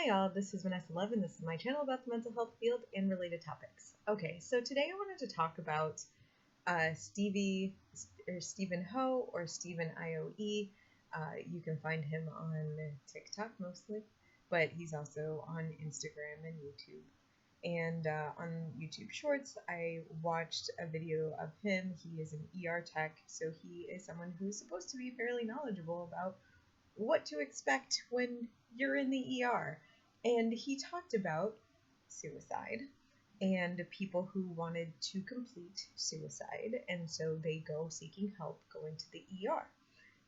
Hi all, this is Vanessa Love, and this is my channel about the mental health field and related topics. Okay, so today I wanted to talk about Stephen Ho, or Stephen IOE. You can find him on TikTok mostly, but he's also on Instagram and YouTube. And on YouTube Shorts, I watched a video of him. He is an ER tech, so he is someone who's supposed to be fairly knowledgeable about what to expect when you're in the ER. And he talked about suicide and people who wanted to complete suicide, and so they go seeking help, going to the ER.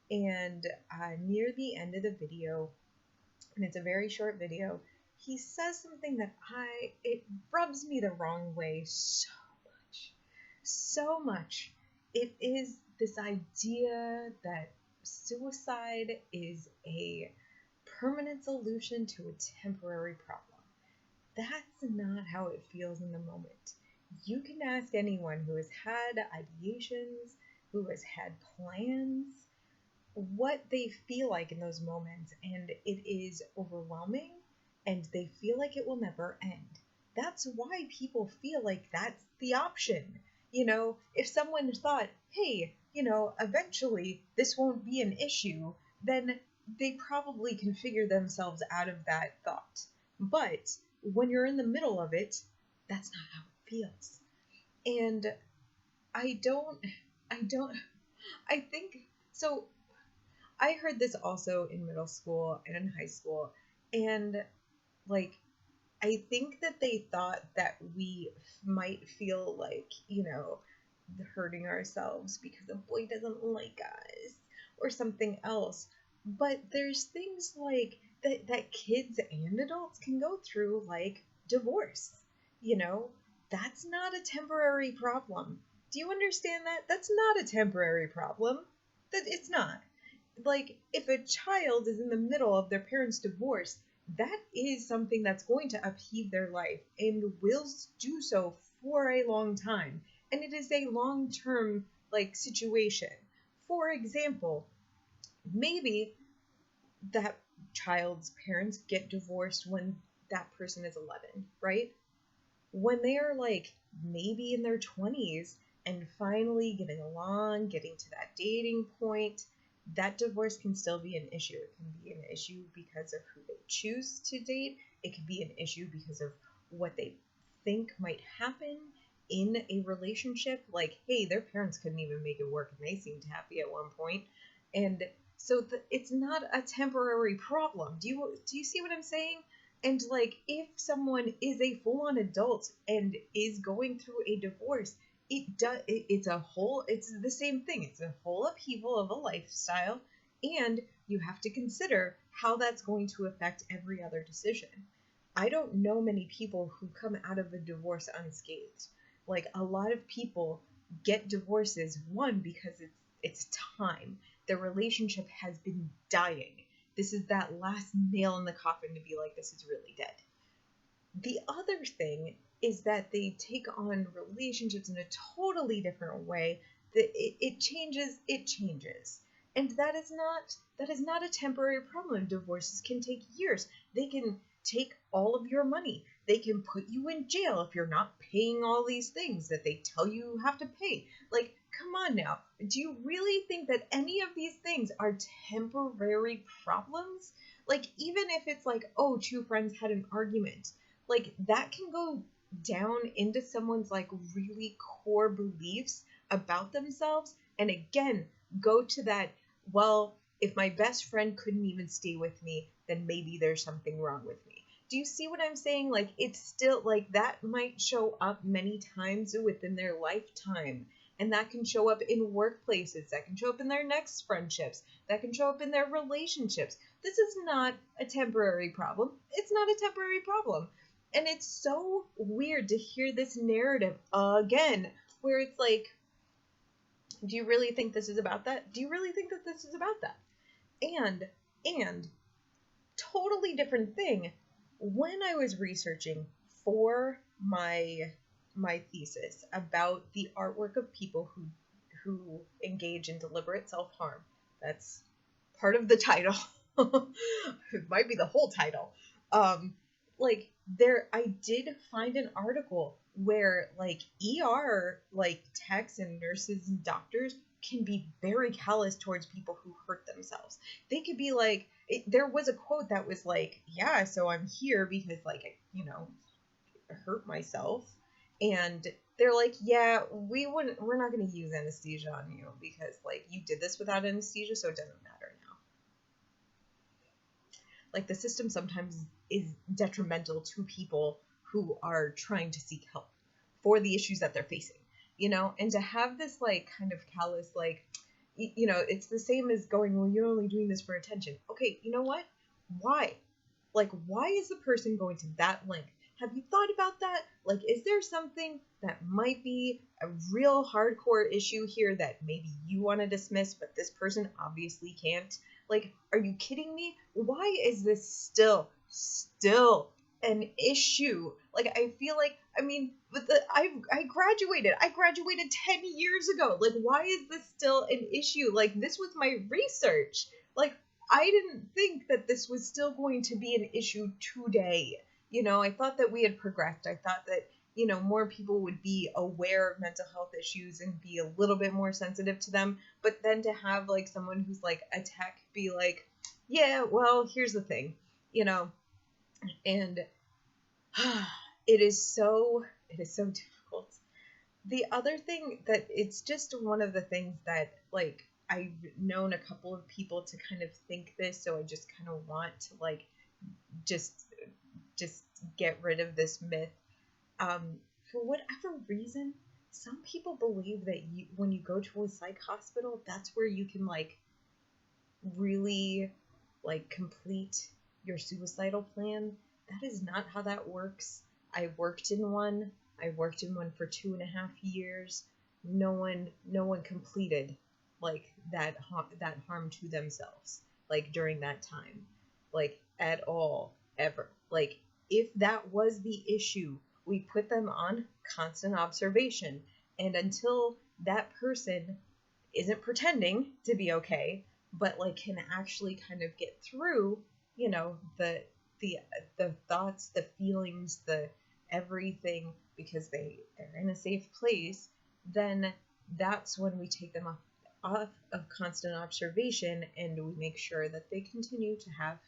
And near the end of the video, and it's a very short video, he says something that it rubs me the wrong way so much. It is this idea that suicide is a permanent solution to a temporary problem. That's not how it feels in the moment. You can ask anyone who has had ideations, who has had plans, what they feel like in those moments, and it is overwhelming, and they feel like it will never end. That's why people feel like that's the option. You know, if someone thought, hey, eventually this won't be an issue, then they probably can figure themselves out of that thought. But when you're in the middle of it, that's not how it feels. And I think, so I heard this also in middle school and in high school, and I think that they thought that we might feel like, hurting ourselves because a boy doesn't like us or something else. But there's things like that kids and adults can go through, like divorce. That's not a temporary problem. Do you understand that? That's not a temporary problem. That it's not. Like, if a child is in the middle of their parents' divorce, that is something that's going to upheave their life and will do so for a long time. And it is a long-term, situation. For example, maybe that child's parents get divorced when that person is 11, right? When they are, maybe in their 20s and finally getting along, getting to that dating point, that divorce can still be an issue. It can be an issue because of who they choose to date. It could be an issue because of what they think might happen in a relationship. Like, hey, their parents couldn't even make it work and they seemed happy at one point. And so it's not a temporary problem. Do you see what I'm saying? And if someone is a full-on adult and is going through a divorce, it's the same thing. It's a whole upheaval of a lifestyle, and you have to consider how that's going to affect every other decision. I don't know many people who come out of a divorce unscathed. A lot of people get divorces, one, because it's time. Their relationship has been dying. This is that last nail in the coffin to be like, this is really dead. The other thing is that they take on relationships in a totally different way. That it changes. And that is not a temporary problem. Divorces can take years. They can take all of your money. They can put you in jail if you're not paying all these things that they tell you have to pay. Come on now. Do you really think that any of these things are temporary problems? Even if it's two friends had an argument, that can go down into someone's really core beliefs about themselves, and again go to that, well, if my best friend couldn't even stay with me, then maybe there's something wrong with me. Do you see what I'm saying? It's still that might show up many times within their lifetime, and that can show up in workplaces, that can show up in their next friendships, that can show up in their relationships. This is not a temporary problem. It's not a temporary problem. And it's so weird to hear this narrative again, where it's do you really think this is about that? Do you really think that this is about that? And totally different thing, when I was researching for my thesis about the artwork of people who engage in deliberate self-harm, that's part of the title. It might be the whole title. Um, like there, I did find an article where like ER like techs and nurses and doctors can be very callous towards people who hurt themselves. They could be like, there was a quote that was like, yeah, so I'm here because like I hurt myself, and they're like, yeah, we're not going to use anesthesia on you because like you did this without anesthesia, so it doesn't matter now. Like the system sometimes is detrimental to people who are trying to seek help for the issues that they're facing, and to have this like kind of callous, like, it's the same as going, well, you're only doing this for attention. Okay, you know what? Why? Like, why is the person going to that length? Have you thought about that? Like, is there something that might be a real hardcore issue here that maybe you want to dismiss, but this person obviously can't? Like, are you kidding me? Why is this still an issue? Like, I feel like, I mean, I graduated. I graduated 10 years ago. Like, why is this still an issue? Like, this was my research. Like, I didn't think that this was still going to be an issue today. I thought that we had progressed. I thought that, more people would be aware of mental health issues and be a little bit more sensitive to them. But then to have like someone who's like a tech be like, yeah, well, here's the thing, and it is so difficult. The other thing that it's just one of the things that like I've known a couple of people to kind of think this, so I just kind of want to like just get rid of this myth. For whatever reason, some people believe that when you go to a psych hospital, that's where you can like really like complete your suicidal plan. That is not how that works. I worked in one for 2.5 years. No one completed like that harm to themselves like during that time, like at all, ever. Like if that was the issue, we put them on constant observation, and until that person isn't pretending to be okay, but like can actually kind of get through, the the thoughts, the feelings, the everything, because they're in a safe place, then that's when we take them off of constant observation, and we make sure that they continue to have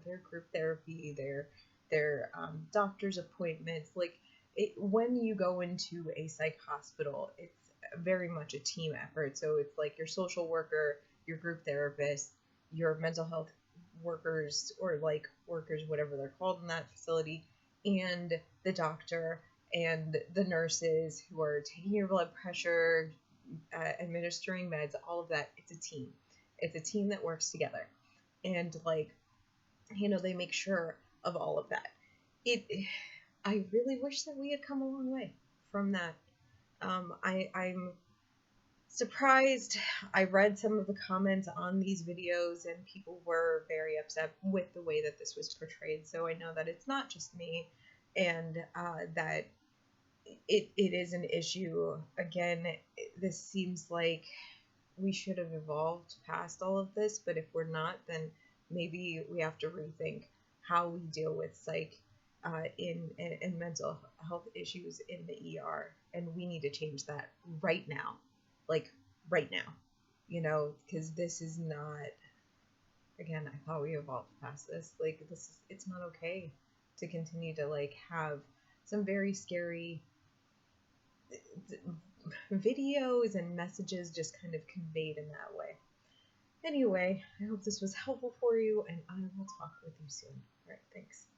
their group therapy, their doctor's appointments. Like when you go into a psych hospital, it's very much a team effort. So it's like your social worker, your group therapist, your mental health workers, or like workers, whatever they're called in that facility, and the doctor and the nurses who are taking your blood pressure, administering meds, all of that. It's a team. It's a team that works together. And like, they make sure of all of that. I really wish that we had come a long way from that. I'm surprised. I read some of the comments on these videos, and people were very upset with the way that this was portrayed. So I know that it's not just me, and that it is an issue. Again, this seems like we should have evolved past all of this, but if we're not, then maybe we have to rethink how we deal with psych in mental health issues in the ER, and we need to change that right now, like right now, because this is not. Again, I thought we evolved past this. Like it's not okay to continue to like have some very scary videos and messages just kind of conveyed in that way. Anyway, I hope this was helpful for you, and I will talk with you soon. All right, thanks.